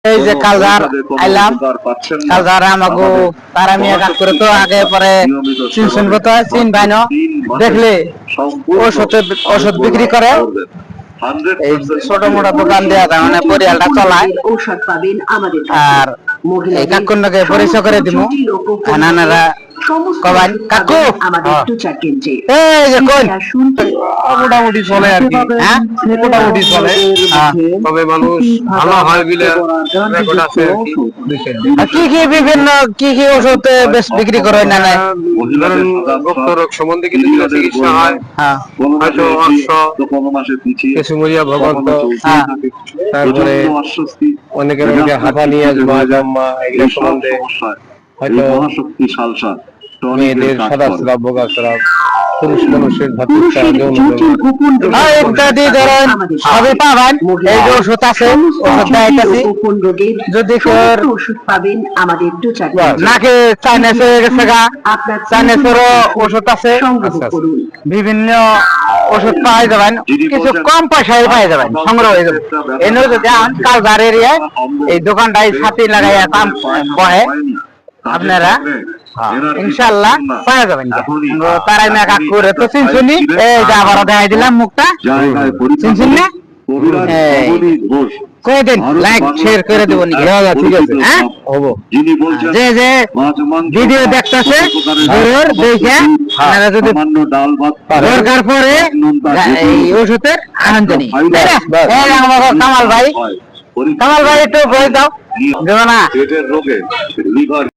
এই যে কালদার আইলাম, কালদার আমাগো তারা মিয়া কাজ করে তো আগে পরে চিনছেন কত চিন ভাই না দেখলে ওষুধ বিক্রি করে এই ছোট মোটা দোকান দেওয়া যায় মানে পরিয়ালটা চলায়। আর এই কাকুন্নকে পরিচয় করে দিব নানারা কবাই কাকু এই যে কই মোটামুটি চলে আর কি, মোটামুটি চলে, তবে মানুষ ভালো হয় বলে রেকর্ড আছে আর কি। কি কি বিভিন্ন কি কি ওষুধ বেশ বিক্রি করে না নাই রোগ সম্বন্ধে কিছু চিকিৎসা হয়, হয়তো অশ্ব কেশুমরিয়া ভগন্ত, তারপরে অনেকের হাঁপানিয়া জমা এগুলো সম্বন্ধে হয়তো মেয়েদের সাদা স্রাব ভোগা স্রাব, পুরুষ মানুষের ধাতুটা ইত্যাদি ধরেন সবই পাবেন। এই যে ওষুধ আছে ওষুধ দেখাইতেছি, যদি ওষুধ পাবেন আমাদের নাকি চাইনিজ হয়ে গেছে গা চাইনিজেরও ওষুধ আছে, বিভিন্ন ওষুধ পাই যাবেন, কিছু কম পয়সায় পাই যাবেন, সংগ্রহ হয়ে যাবে। এনে যদি কালদার এরিয়ায় এই দোকানটাই ছাতি লাগাইয়া দাম বহে আপনারা ইনশাআল্লাহ পাওয়া যাবেন। তারাই না কাকুরে তো চিনছুনি, এই যে আবার দেখাই দিলাম মুখটা, চিনছুন না? কয়ে দিন লাইক শেয়ার করে দেবো নাকি? ঠিক আছে, হ্যাঁ হবো। যে যে ভিডিও দেখতেছে জরুর দেখে আপনারা যদি দরকার পড়ে এই ওষুধের আনন্দ নিই। আমার কামাল ভাই, কামাল ভাই একটু বলে দাও দেবো না।